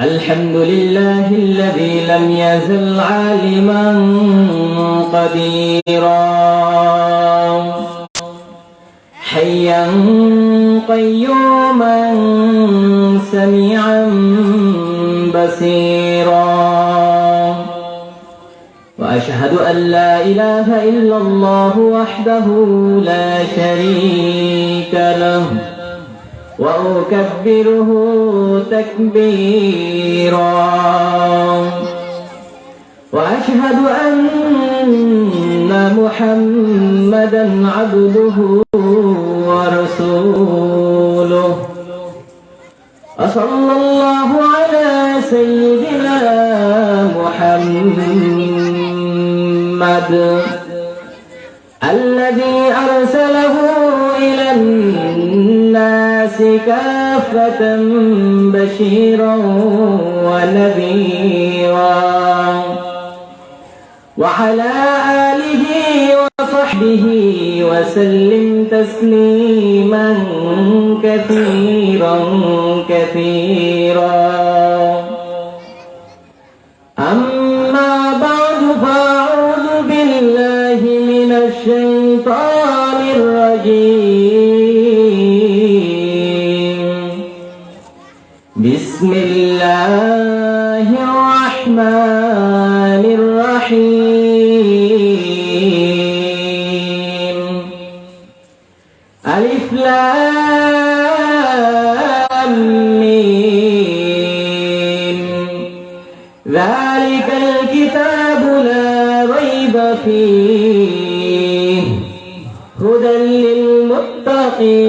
الحمد لله الذي لم يزل عالما قديرا حيا قيوما سميعا بصيرا وأشهد أن لا إله إلا الله وحده لا شريك له وأكبره تكبيرا وأشهد أن محمدا عبده ورسوله وصلى الله على سيدنا محمد الذي أرسله إلى الناس كافة بشيرا ونذيرا وعلى آله وصحبه وسلم تسليما كثيرا كثيرا أما بعد فأعوذ بالله من الشيطان الرجيم بسم الله الرحمن الرحيم ألف لام ميم ذلك الكتاب لا ريب فيه هدى للمتقين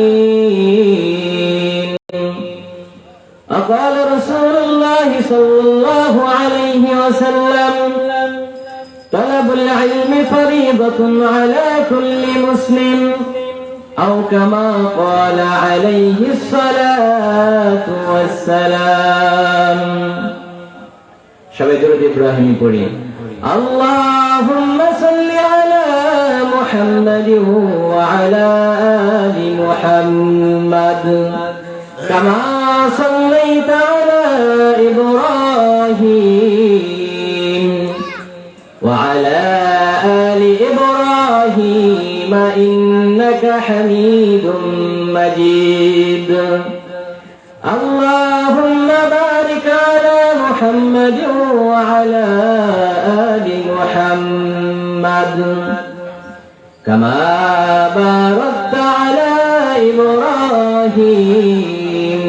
وقال رسول الله صلى الله عليه وسلم طلب العلم فريضة على كل مسلم أو كما قال عليه الصلاة والسلام شباب إبراهيم পড়ি اللهم صل على محمد وعلى آل محمد كما صليت على إبراهيم وعلى آل إبراهيم إنك حميد مجيد اللهم بارك على محمد وعلى آل محمد كما باركت على إبراهيم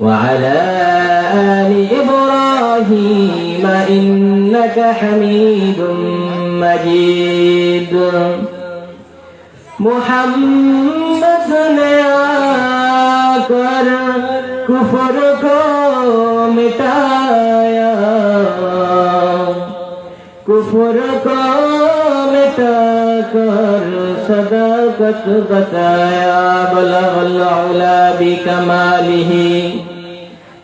وعلى آل إبراهيم إنك حميد مجيد محمد ने आकर कुफर को मिटाया कुफर को मिटाकर सदाकत बताया बलगल उला बिकमालिही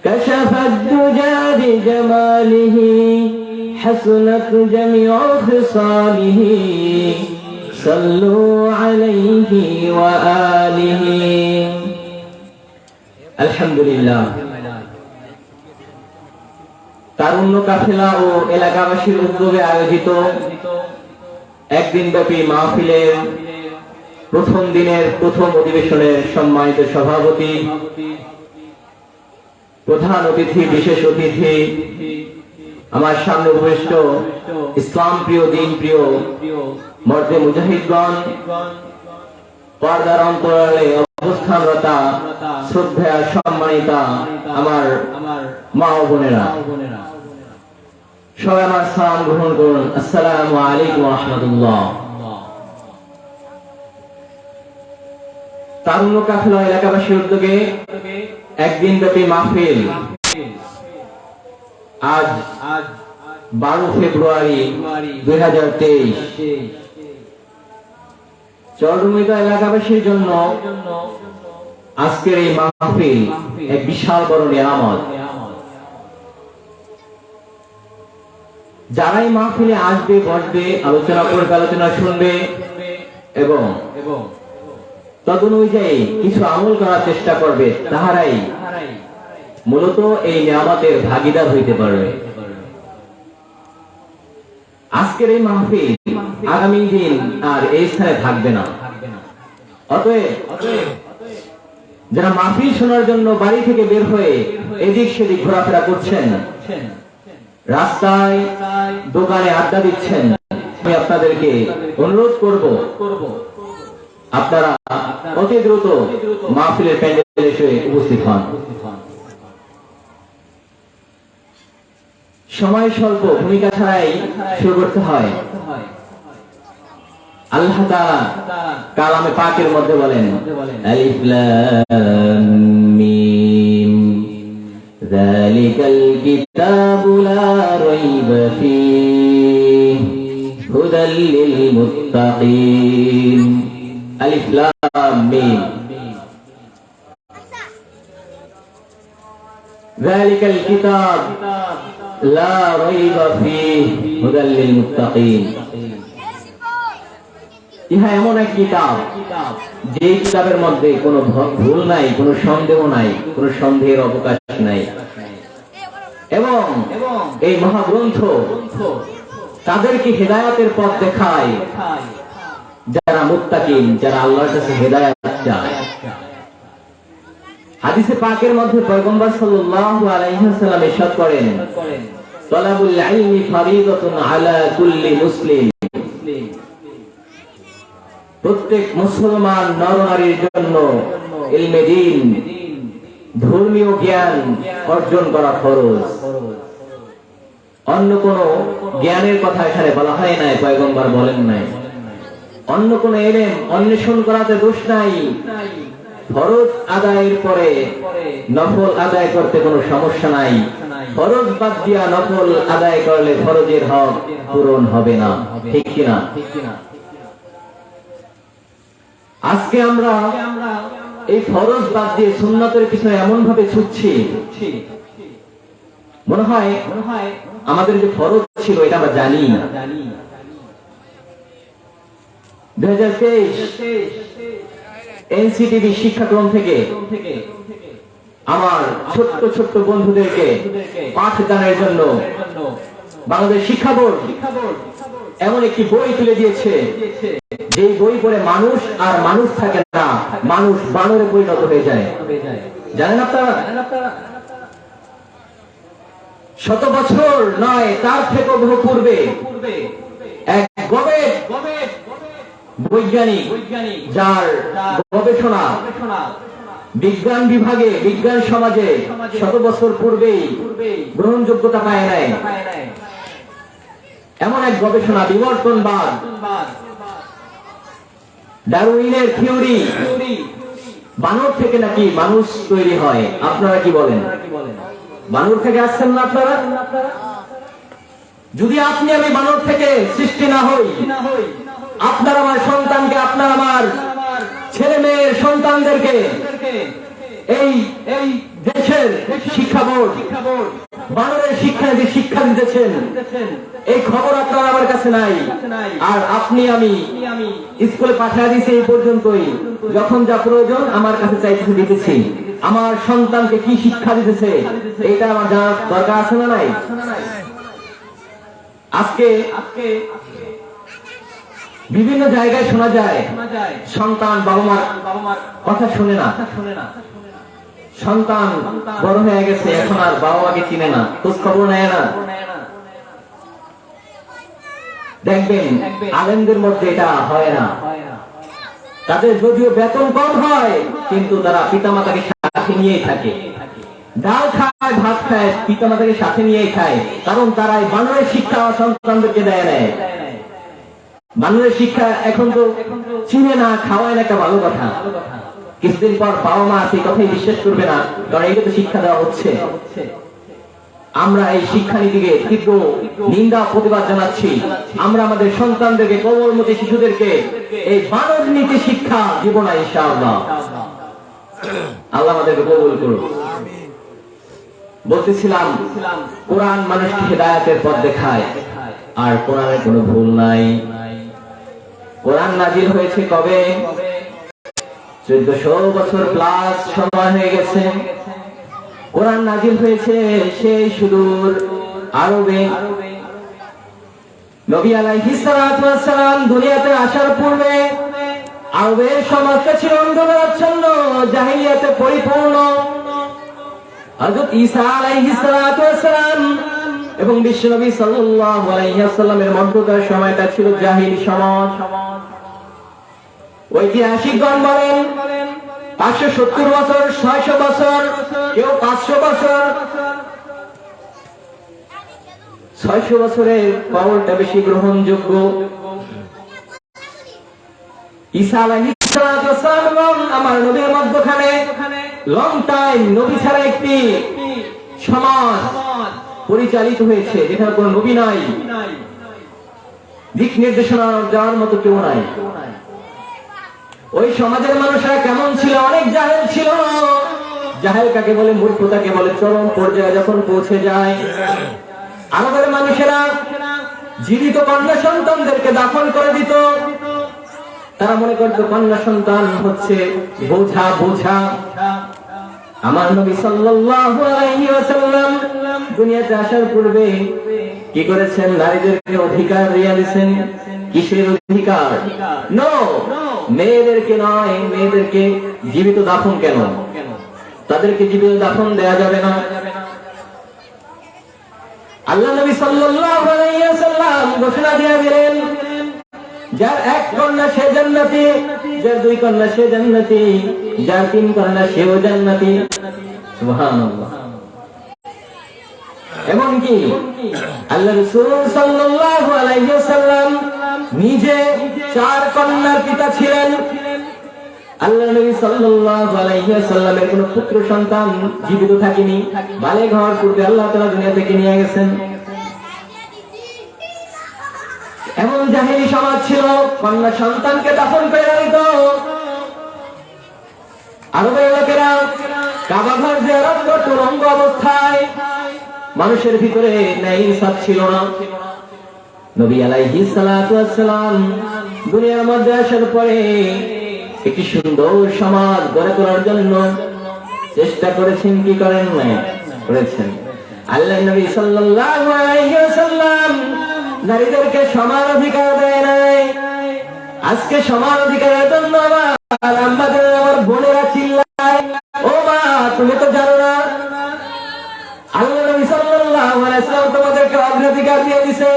कशफ الدجى بجماله حسنت جميع خصاله صلوا عليه وآله الحمد لله তারুণ্য কাফেলা ও এলাকাবাসীর উদ্যোগে আয়োজিত একদিনব্যাপী মাহফিলের প্রথম দিনের প্রথম অধিবেশনের সম্মানিত সভাপতি প্রধান অতিথি বিশেষ অতিথি আমার সামনে উপবিষ্ট ইসলাম প্রিয় দিন প্রিয় মর্দে মুজাহিদগণ পর্দার অন্তরালে অবস্থানরতা শ্রদ্ধা সম্মানিতা আমার মা ও বোনেরা সবাই আমার সালাম গ্রহণ করুন আসসালামু আলাইকুম ওয়া রাহমাতুল্লাহ। তারুণ্য কাফেলা এলাকাবাসীর উদ্যোগে একদিন ব্যাপী মাহফিল আজ 12 ফেব্রুয়ারি 2023 চরমুইদা এলাকাবাসীর জন্য আজকের এই মাহফিল এক বিশাল বড় নিয়ামত। যারা এই মাহফিলে আসবে বসবে আলোচনা করবে আলোচনা শুনবে এবং তদনুযায়ী কিছু আমল করার চেষ্টা করবে তাহারাই মূলত এই নিয়ামতের ভাগীদার হইতে পারবে। আজকের এই মাহফিল আগামী দিন আর এই স্থানে থাকবে না। অতএব যারা মাহফিল শোনার জন্য বাড়ি থেকে বের হয়ে এদিক সেদিক ঘোরাফেরা করছেন, রাস্তায় দোকানে আড্ডা দিচ্ছেন, আমি আপনাদেরকে অনুরোধ করব আপনারা অতি দ্রুত মাহফিলের প্যান্ডেলে এসে উপস্থিত হন। সময় স্বল্প, ভূমিকা ছাড়াই শুরু করতে হয়। আল্লাহ তাআলা কালামে পাকের মধ্যে বলেন, আলিফ লাম মিম যালিকাল কিতাবু লা রাইবা ফীহি হুদাল লিল মুত্তাকিন। আলিফ লাম মিম যালিকাল কিতাব লা রাইবা ফীহি হুদাল লিল মুত্তাকিন। ইহা এমন এক কিতাব যে কিতাবের মধ্যে কোনো ভুল নাই, কোনো সন্দেহ নাই, কোনো সন্দেহের অবকাশ নাই। এবং এই মহাগ্রন্থ তাদেরকে হেদায়েতের পথ দেখায় যারা মুত্তাকিন, যারা আল্লাহর কাছে হেদায়েত চায়। হাদিসে পাকের মধ্যে পয়গম্বর সাল্লাল্লাহু আলাইহি ওয়াসাল্লাম ইরশাদ করেন, তালাবুল ইলমি ফরিদাতুন আলা কুল্লি মুসলিম। প্রত্যেক মুসলমান নরনারীর জন্য ইলমে দ্বীন, ধর্মীয় জ্ঞান অর্জন করা ফরজ। অন্য কোন জ্ঞানের কথা এখানে বলা হয় নাই, পয়গম্বর বলেন নাই। অন্য কোন ইলম অন্বেষণ করাতে দোষ নাই। ফরজ আদায়ের পরে নফল আদায় করতে কোনো সমস্যা নাই। ফরজ বাদ দিয়া নফল আদায় করলে ফরজের হক পূরণ হবে না, ঠিক কিনা? আজকে আমরা এই ফরজ বাদ দিয়ে সুন্নতের পিছনে এমন ভাবে ছুটছি, মনে হয় আমাদের যে ফরজ ছিল এটা আমরা জানি না। 2023 এনসিটিভি শিক্ষাক্রম থেকে আমার ছোট্ট ছোট্ট বন্ধুদেরকে পাঠদানের জন্য বাংলাদেশ শিক্ষা বোর্ড এমন একটি বই তুলে দিয়েছে, যে বই পড়ে মানুষ আর মানুষ থাকে না, মানুষ বানরে পরিণত হয়ে যায়। জানেন আপনারা? শত বছর নয়, তার থেকে বহু পূর্বে এক বৈজ্ঞানিক, যার গবেষণা বিজ্ঞান বিভাগে, বিজ্ঞান সমাজে শত বছর পূর্বেই গ্রহণযোগ্যতা পায় নাই, এমন এক গবেষণা বিবর্তনবাদ, ডারউইনের থিওরি, বানর থেকে নাকি মানুষ তৈরি হয়। আপনারা কি বলেন? বানর থেকে আসছেন না আপনারা? যদি আপনি আমি বানর থেকে সৃষ্টি না হই, আপনার আমার সন্তানকে, আপনার আমার ছেলে মেয়ের সন্তানদেরকে এই দেশের শিক্ষা বোর্ড বানরের শিক্ষা যে শিক্ষা দিতেছেন, এই খবর আপনার আমার কাছে নাই। আর আপনি আমি স্কুলে পাঠিয়ে দিয়েছি এই পর্যন্তই, যখন যা প্রয়োজন আমার কাছে চাইতেছে দিতেছি। আমার সন্তানকে কি শিক্ষা দিতেছে এটা আমার জানার দরকার আছে না নাই? আজকে বিভিন্ন জায়গায় শোনা যায় সন্তান বাবা মার কথা শুনে না, সন্তান বড় হয়ে গেছে, এখন আর বাবা মাকে চিনে না, খোঁজ খবর নেয় না। দেখবেন আলেমদের মধ্যে এটা হয় না। তাদের যদিও বেতন কম হয়, কিন্তু তারা পিতামাতাকে সাথে নিয়েই থাকে। ডাল খায়, ভাত খায়, পিতামাতাকে সাথে নিয়েই খায়, কারণ তারা এই বানরের শিক্ষা সন্তানদেরকে দেয় নেয়। বানরের শিক্ষা এখন তো চিনে না, খাওয়ায় না, একটা ভালো কথা। কিছুদিন পর বাবা মা সেই কথাই বিশ্বাস করবে না, কারণ এটা তো শিক্ষা দেওয়া হচ্ছে। আমরা এই শিক্ষানীতিকে তীব্র নিন্দা প্রতিবাদ জানাচ্ছি। আমরা আমাদের সন্তানদেরকে, কোমলমতি শিশুদেরকে এই বানর নীতি শিক্ষা দিব না ইনশাআল্লাহ। আল্লাহ আমাদেরকে কবুল করুন। বলতেছিলাম, কোরআন মানুষকে হেদায়েতের পথ দেখায়, আর কোরআনের কোনো ভুল নাই। কোরআন নাজিল হয়েছে কবে? 1400 বছর প্লাস সময় হয়ে গেছে। কোরআন নাজিল হয়েছে সেই সুদূর আরবে। নবী আলাইহিস সালাতু ওয়াস সালাম দুনিয়াতে আসার পূর্বে আরবের সমাজটা ছিল অন্ধকারাচ্ছন্ন, জাহিলিয়াতে পরিপূর্ণ। হযরত ঈসা আলাইহিস সালাতু ওয়াস সালাম এবং বিশ্বনবী সাল্লাল্লাহু আলাইহি ওয়াসাল্লামের মধ্যকার সময়টা ছিল জাহিলি সমাজ। ঐতিহাসিকগণ বলেন 570 বছর, 600 বছর, কেউ 500 বছর। 600 বছরের কওলটা বেশি গ্রহণযোগ্য। ঈসা আলাইহিস সালাতু ওয়াস সালাম আমার নবীর মধ্যখানে লং টাইম নবী ছাড়া একটি সমাজ পরিচালিত হয়েছে যেখানে কোনো নবী নাই, দিক নির্দেশনা দেওয়ার মতো কেউ নাই। ওই সমাজের মানুষরা কেমন ছিল? অনেক জাহেল ছিল। জাহেল কাকে বলে? মূর্খতাকে বলে। চরম পর্যায়ে যখন পৌঁছে যায়, আরবের মানুষেরা জীবিত কন্যা সন্তানদেরকে দাফন করে দিত। তারা মনে করত কন্যা সন্তান হচ্ছে বোঝা বোঝা। আমার নবী সাল্লাল্লাহু আলাইহি ওয়াসাল্লাম দুনিয়াতে আসার পূর্বে কি করেছেন? নারীদেরকে অধিকার দিয়ে দিয়েছেন। কিসের অধিকার? নো, মেয়েদেরকে নয়। মেয়েদেরকে জীবিত দাফন কেন? তাদেরকে জীবিত দাফন দেয়া যাবে না। আল্লাহ নবী সাল্লাল্লাহু আলাইহি ওয়াসাল্লাম ঘোষণা দিয়ে দিলেন, যার এক কন্যা সে জান্নাতি, যার দুই কন্যা সে জান্নাতি, যার তিন কন্যা সেও জান্নাতি। সুবহানাল্লাহ। এমনকি আল্লাহ রাসূল সাল্লাল্লাহু আলাইহি ওয়াসাল্লাম নিজে 4 কন্যার পিতা ছিলেন। আল্লাহ নবী সাল্লাল্লাহু আলাইহি ওয়াসাল্লামের কোনো পুত্র সন্তান জীবিত থাকেনি। বালেগ হওয়ার পূর্বে আল্লাহ তাআলা দুনিয়া থেকে নিয়ে গেছেন। এমন জাহেলি সমাজ ছিল, কন্যা সন্তানকে দাফন করে দিত। আরবের লোকেরা কাবা ঘর জিয়ারত করত উলঙ্গ অবস্থায়। মানুষের ভিতরে ন্যায় ইনসাফ ছিল না। নবী আলাইহিস সালাতু ওয়াস সালাম দুনিয়ার মধ্যে আসার পরে একটি সুন্দর সমাজ গড়ে তোলার জন্য চেষ্টা করেছেন। কি করেন নাই? করেছেন। আল্লাহ নবী সাল্লাল্লাহু আলাইহি ওয়াসাল্লাম নারীদেরকে সমান অধিকার দেয় নাই। আজকে সমান অধিকারের জন্য আমার বোনেরা চিল্লায়, ও মা তুমি তো জানো না আল্লাহ নবী সাল্লাল্লাহু আলাইহি ওয়াসাল্লাম তোমাদেরকে অগ্রাধিকার দিয়ে দিয়েছে।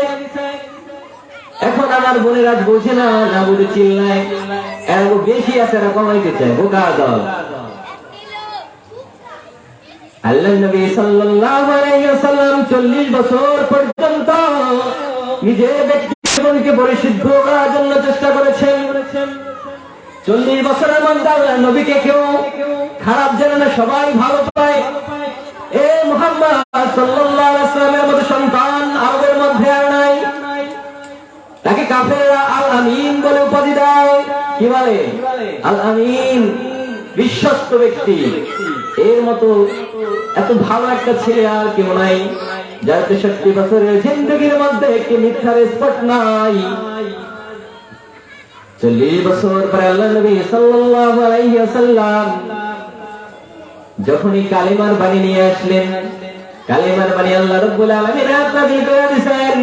এখন আমার বোনেরা বোঝে না, না বুঝে চিল্লায়। এরা বেশি আছে, এরা কমাইতে চায়। বোকা দল। আল্লাহ নবী সাল্লাল্লাহু আলাইহি ওয়াসাল্লাম 40 বছর পর্যন্ত নিজের ব্যক্তি জীবনকে পরিশুদ্ধ করার জন্য চেষ্টা করেছেন। 40 বছরের মধ্যে আল্লাহ নবীকে কেউ খারাপ জানে না, সবাই ভালো পায়। এ মুহাম্মদ সাল্লাল্লাহু আলাইহি ওয়াসাল্লামের মতো সন্তান আরবের মধ্যে আর নাই। তাকে কাফেররা আল আমিন বলে উপাধি দেয়। কি বলে? আল আমিন, বিশ্বস্ত ব্যক্তি। এর মতো এত ভালো একটা ছেলে আর কেউ নাই, যার 63 বছরের জিন্দেগির মধ্যে একটি মিথ্যার স্পট নাই। 40 বছর পরে আল্লাহ নবী সাল্লাল্লাহু আলাইহি ওয়াসাল্লাম যখনই কালিমার বাণী নিয়ে আসলেন, কালিমার বাণী আল্লাহ রাব্বুল আলামিন নাযিল করে দিয়েছেন।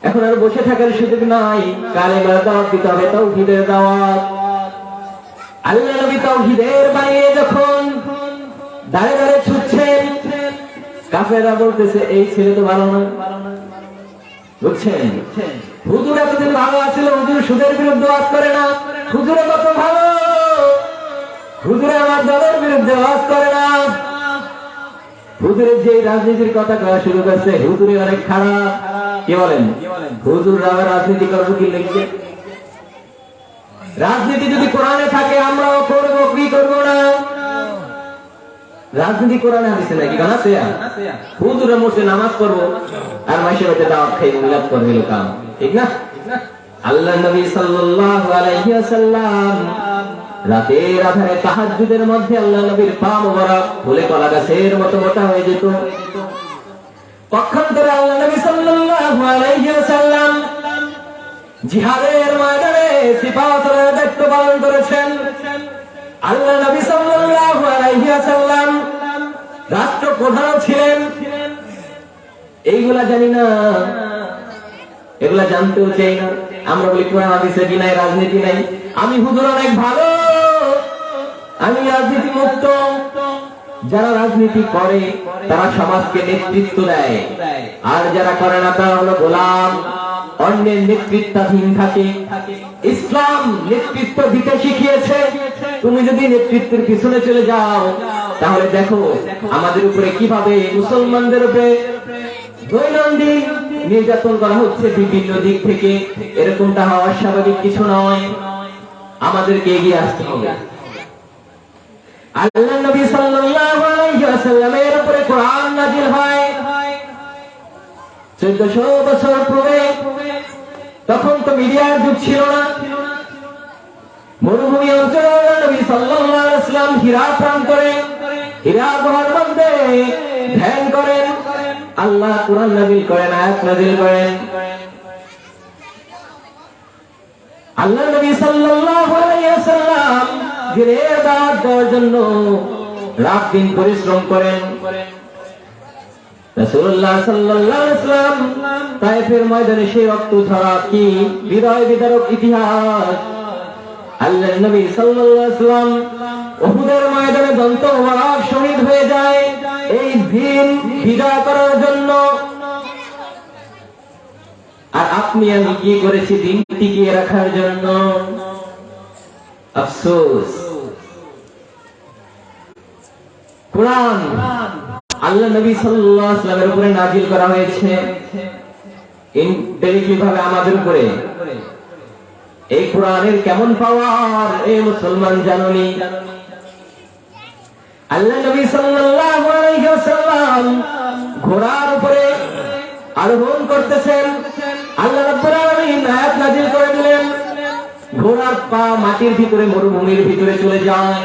এখন আর বসে থাকার সুযোগ নাই। কালিমার দাওয়াত দিতে হবে, তাওহীদের দাওয়াত। আল্লাহ নবী তাওহীদের বাণী যখন দাঁড়ে দাঁড়ে ছুটছেন, কাফেররা বলতেছে এই ছেলে তো ভালো না। বুঝছেন? হুজুর এতদিন ভালো আছিল, হুজুর সুদের বিরুদ্ধে ওয়াজ করে না। হুজুরে কত ভালো, হুজুরে আমার দলের বিরুদ্ধে ওয়াজ করে না। হুজুরের যে রাজনীতির কথা করা শুরু করছে, হুজুরে অনেক খারাপ। কি বলেন? হুজুর রাজনীতি করবো কি লিখছে? রাজনীতি যদি কোরআনে থাকে আমরাও করবো, কি করবো না? রাজনীতি কোরআনে হাদিসে নাকি গান আছে? হুজুরে মোটে নামাজ পড়বো আর মাইশে বাড়িতে দাওয়াত খাইবো, মিলাদ করবে লোকাম, ঠিক না? আল্লাহ নবী সাল্লাল্লাহু আলাইহি ওয়াসাল্লাম রাতের আধারে তাহাজ্জুদের মধ্যে আল্লাহ নবীর পা মোবারক ফুলে কলা গাছের মতো মোটা হয়ে যেত। পক্ষান্তরে আল্লাহ নবী সাল্লাল্লাহু আলাইহি ওয়াসাল্লাম জিহাদের ময়দানে সিপাহসালার দায়িত্ব পালন করেছেন। আল্লাহ নবী সাল্লাল্লাহু আলাইহি ওয়াসাল্লাম রাষ্ট্রপ্রধান ছিলেন, এইগুলা জানি না, এগুলা জানতেও চাই না। আমরা বলি কোরআন হাদিসে কি নাই, রাজনীতি নাই। আমি হুজুর অনেক ভালো, আমি রাজনীতি মুক্ত। যারা রাজনীতি করে তারা সমাজকে নেতৃত্ব দেয়, আর যারা করে না তারা হলো গোলাম, অন্যের নেতৃত্বাধীন থাকে। ইসলাম নেতৃত্ব দিতে শিখিয়েছে। তুমি যদি নেতৃত্বের পিছনে চলে যাও তাহলে দেখো আমাদের উপরে কিভাবে, মুসলমানদের উপরে দৈনন্দিন নির্যাতন করা হচ্ছে বিভিন্ন দিক থেকে। এরকমটা হওয়া স্বাভাবিক কিছু নয়, আমাদেরকে এগিয়ে আসতে হবে। আল্লাহ নবী সাল্লাল্লাহু আলাইহি ওয়াসাল্লামের উপরে কোরআন নাযিল হয় 1400 বছর পূর্বে। তখন তো মিডিয়ার যুগ ছিল না। মরুভূমি অঞ্চলে নবী সাল্লাল্লাহু আলাইহি ওয়াসাল্লাম হিরা প্রান্তরে, হিরা গুহার মধ্যে ধ্যান করেন। আল্লাহ কোরআন নাযিল করেন, আয়াত নাযিল করেন। আল্লাহ নবী সাল্লাল্লাহু আলাইহি ওয়াসাল্লাম দিনের দাওয়াত দেওয়ার জন্য রাত দিন পরিশ্রম করেন। রাসূলুল্লাহ সাল্লাল্লাহু আলাইহি ওয়াসাল্লাম তায়েফের ময়দানে সেই রক্ত ঝরা কি হৃদয় বিদারক ইতিহাস। আল্লাহ নবী সাল্লাল্লাহু আলাইহি ওয়াসাল্লাম উহুদের ময়দানে দন্ত মোবারক শহীদ হয়ে যায় এই দিন বিজয় করার জন্য। আর আপনি আমি কি করেছি দিন টিকিয়ে রাখার জন্য? আফসোস। কোরআন আল্লাহ নবী সাল্লাল্লাহু আলাইহি ওয়াসাল্লামের উপরে নাযিল করা হয়েছে ইনডাইরেক্টলি ভাবে আমাদের উপরে। এই কোরআনের কেমন পাওয়ার এই মুসলমান জানুনি। আল্লাহ নবী সাল্লাল্লাহু আলাইহি ওয়াসাল্লাম ঘোড়ার উপরে আরোহণ করতেছেন। আল্লাহ রাব্বুল আলামিন আয়াত নাযিল করে দিলেন, ঘোড়ার পা মাটির ভিতরে, মরুভূমির ভিতরে চলে যায়।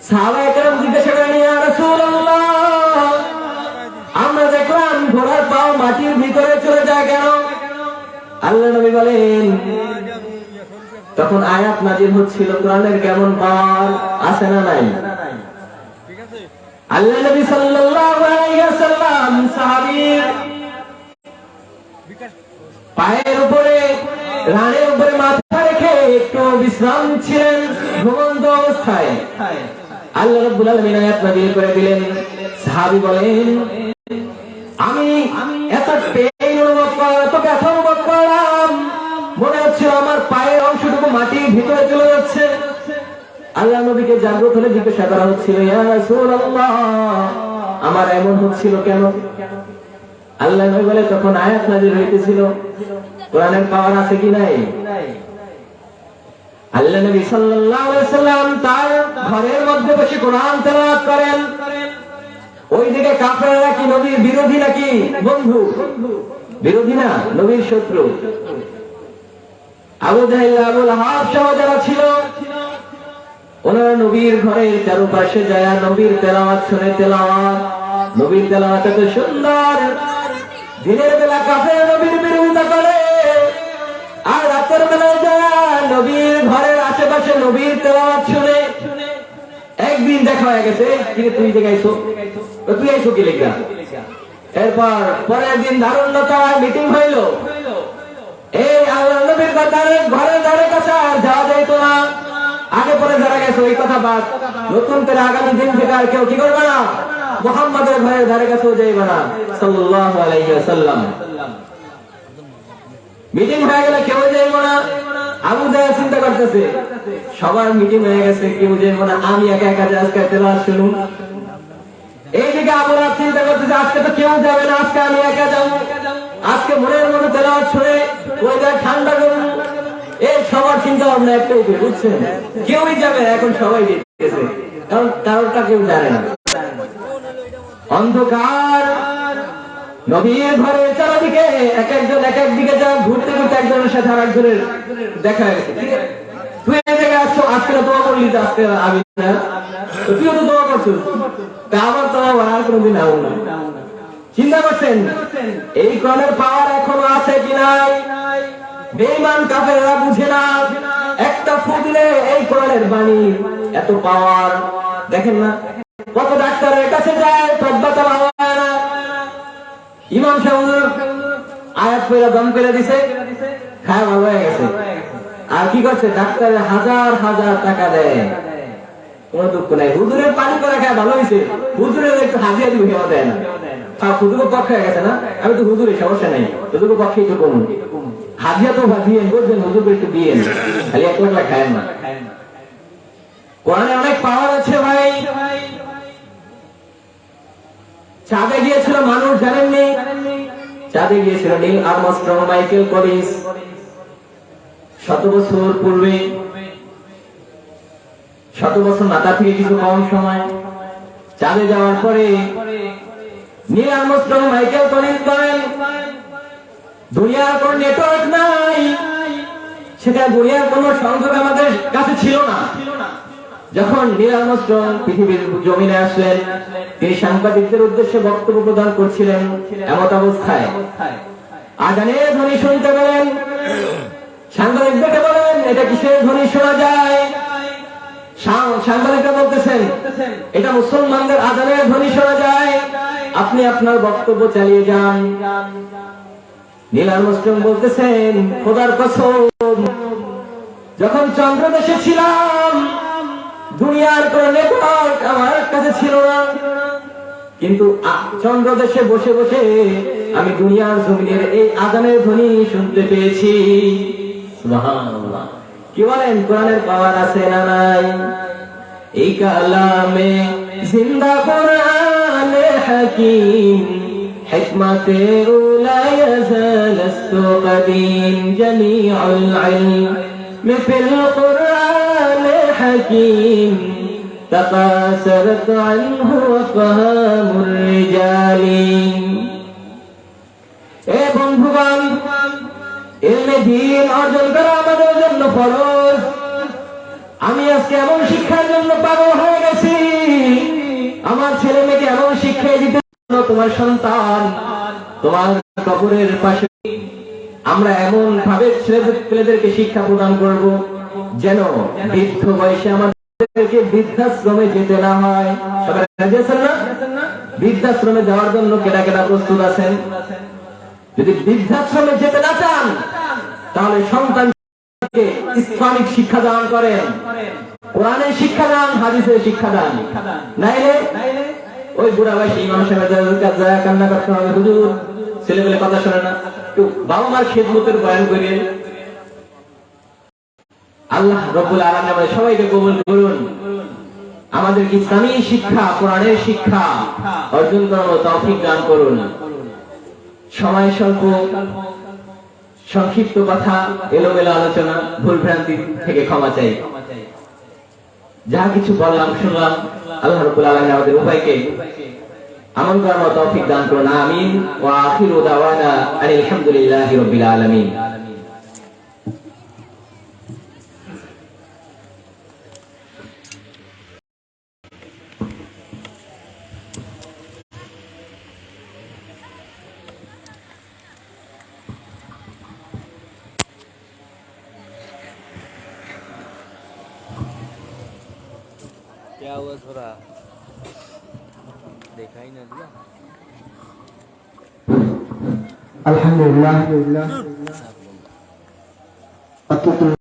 সাহাবায়ে কেরাম জিজ্ঞাসা করেন, ইয়া রাসূলুল্লাহ, আমরা দেখলাম ঘোড়ার পা মাটির ভিতরে চলে যায় কেন? আল্লাহ নবী বলেন, তখন আয়াত নাযিল হচ্ছিল কোরআনের কেমন পাওয়ার আছে না নাই? আল্লাহ নবী সাল্লাল্লাহু আলাইহি ওয়াসাল্লাম সাহাবীর পায়ের উপরে, রানের উপরে মাথা রেখে একটু বিশ্রাম ছিলেন ঘুমন্ত অবস্থায়। আল্লাহ রাব্বুল আলামিন আয়াত নাযিল করে দিলেন। সাহাবী বলেন, আমি এত পেইন অনুভব করলাম, এত ব্যথা অনুভব করলাম, মনে হচ্ছে আমার পায়ের অংশটুকু মাটির ভিতরে চলে যাচ্ছে। আল্লাহ নবীকে জাগ্রত হলে জিজ্ঞাসা করা হচ্ছিল, ইয়া রাসূলুল্লাহ, আমার এমন হচ্ছিল কেন? আল্লাহ নবী বলে, তখন আয়াত নাযিল হইতেছিল। কোরআনের পাওয়ার আছে কি নাই? আল্লাহ নবী সাল্লাল্লাহু আলাইহি ওয়াসাল্লাম তার ঘরের মধ্যে বসে কোরআন তেলাওয়াত করেন। ওইদিকে কাফেররা কি নবীর বিরোধী নাকি বন্ধু? বিরোধী না, নবীর শত্রু। আবু জাহেল, আবু লাহাব সহ যারা ছিল, ওনারা নবীর ঘরের চারপাশে যায় নবীর তেলাওয়াত শুনে। তেলাওয়াত, নবীর তেলাওয়াত এত সুন্দর। দিনের বেলা কাফের নবীর বিরোধিতা করে, আর রাতের বেলা যায় নবীর ঘরের আশেপাশে নবীর তেলাওয়াত শুনে। একদিন দেখা হয়ে গেছে, কিরে তুই দেখাইছো, তুই আইছো কি লেখা? এরপর পরের দিন দারুণতায় মিটিং হইল। এই আল্লাহ নবীর ঘরের ধারে কাছে আর যাওয়া যাইতো না। আগে পরে যারা গেছে ওই কথা বাদ, নতুন করে আগামী দিন থেকে আর কেউ কি করবে না, মুহাম্মাদের ঘরের ধারে কাছেও যাইবে না সাল্লাল্লাহু আলাইহি ওয়াসাল্লাম। মিটিং হয়ে গেলে কেউ যাইব না। আবু জাহেল চিন্তা করতেছে, সবার মিটিং হয়ে গেছে, কেউ যাইব না, আমি একা একা আজকে তেলাওয়াত শুনুন। এইদিকে আবু লাহাব চিন্তা করতেছে, আজকে তো কেউ যাবে না, আজকে আমি একা যাবো, আজকে মনের মনে তেলাওয়াত শুনে ওই জায়গায় ঠান্ডা করুন। এই সবার চিন্তা ভাবনা একটাই, বুঝছেন? কেউই যাবে না, এখন সবাই গেছে, কারণ কারোরটা কেউ জানে না। অন্ধকার, নবীর ঘরের চারদিকে এক একজন এক একদিকে যা ঘুরতে ঘুরতে একজনের সাথে আর একজনের দেখা গেছে। তুই এই জায়গায় আসছো, আজকে দোয়া করলি, আজকে আমি না, তুইও তো দোয়া করছো, আমার তো আর কোনোদিন আও না। চিন্তা করছেন এই কোরআনের পাওয়ার এখনো আছে কি নাই? বেঈমান কাফেররা বুঝে না, একটা ফু দিলে এই কোরআনের বাণী এত পাওয়ার। দেখেন না, কত ডাক্তারের কাছে যায়, সমস্যা হুজুর? আয়াত পড়া দম করে দিছে, খায় ভালো হয়ে গেছে। আর কি করছে? ডাক্তারের হাজার হাজার টাকা দেয়, কোন দুঃখ নাই। হুজুরের পানি করে খায় ভালো হয়েছে, হুজুরের একটু হাজিয়া দিয়ে দেয় না। হুজুর পক্ষে হয়ে গেছে না, আমি তো হুজুরের সমস্যা নাই, হুজুর পক্ষে একটু কমুন, হাজিয়া তো দিয়ে বলছেন, হুজুরকে একটু দিয়ে খালি এক লাখ খায় না। কোরআনে অনেক পাওয়ার আছে ভাই। চাঁদে গিয়েছিল মানুষ, জানেননি? চাঁদে গিয়েছিল নীল আর্মস্ট্রং, মাইকেল কলিন্স, 100 বছর পূর্বে, 100 বছর না তার থেকে কিছু কম সময়। চাঁদে যাওয়ার পরে নীল আর্মস্ট্রং, মাইকেল কলিন্স বলেন, দুনিয়ার কোন নেটওয়ার্ক নাই, সেটা দুনিয়ার কোন সংযোগ আমাদের কাছে ছিল না। যখন নীল আর্মস্ট্রং পৃথিবীর জমিনে আসলেন, তিনি সাংবাদিকদের উদ্দেশ্যে বক্তব্য প্রদান করছিলেন। এমত অবস্থায় আজানের ধ্বনি শুনতে পেলেন। সাংবাদিকদেরকে বলেন, এটা কিসের ধ্বনি শোনা যায়? সাংবাদিকরা বলতেছেন, এটা মুসলমানদের আজানের ধ্বনি শোনা যায়, আপনি আপনার বক্তব্য চালিয়ে যান। নীল আর্মস্ট্রং বলতেছেন, খোদার কসম, যখন চন্দ্রদেশে ছিলাম দুনিয়ার কোন নেটওয়ার্ক আমার কাছে ছিল না, কিন্তু চন্দ্রদেশে বসে বসে আমি দুনিয়ার জমিনের এই আজানের ধ্বনি শুনতে পেয়েছি। সুবহানাল্লাহ। কি বলেন? কোরআনের পাওয়ার আছে না নাই? এই কালামে জিন্দা কোরআনে হাকিম, হিকমতে উলা ইয়াজালস্তু কদিম, জামিউল ইলম ফিল কোরআনে হাকিম, তাকাসারাত আনহু আফহামুর রিজালি। এ বন্ধুগণ, ইলমে দ্বীন অর্জন করা আমাদের জন্য ফরজ। আমি আজকে এমন শিক্ষার জন্য পাগল হয়ে গেছি, আমার ছেলে মেয়েকে এমন শিক্ষা দিতে, তোমার সন্তান তোমার কবরের পাশে, আমরা এমন ভাবে ছেলেদেরকে শিক্ষা প্রদান করব যেন বৃদ্ধ বয়সে আমাদেরকে বৃদ্ধাশ্রমে যেতে না হয়। সবাই রাজি আছেন না? বৃদ্ধাশ্রমে যাওয়ার জন্য কেডা কেডা প্রস্তুত আছেন? যদি বৃদ্ধাশ্রমে যেতে না চান, তাহলে সন্তানকে ইসলামিক শিক্ষা দান করেন, কোরআনের শিক্ষা দান, হাদিসের শিক্ষা দান। নাইলে ওই বুড়া বয়সী ইমাম সাহেব কান্না করতে হবে, হুজুর ছেলেমেয়ে কথা শোনে না, তো বাবা মার খেদমতের বয়ান করে। আল্লাহ রব্বুল আলামিন আমাদের সবাইকে কবুল করুন, আমাদের ইসলামী শিক্ষা, কোরআনের শিক্ষা অর্জন করার তৌফিক দান করুন। সময় স্বল্প, সংক্ষিপ্ত কথা, এলোমেলো আলোচনা, ভুল ভ্রান্তি থেকে ক্ষমা চাই। যা কিছু বললাম শুনলাম, আল্লাহ রাব্বুল আলামিন আমাদের উভয়কে আমল করার তৌফিক দান করুন। আমিন। ওয়া আখিরু দাওয়ানা আনিল হামদুলিল্লাহি রাব্বিল আলামিন। क्या हुआ थोड़ा देखा ही ना दिया। अल्हम्दुलिल्लाह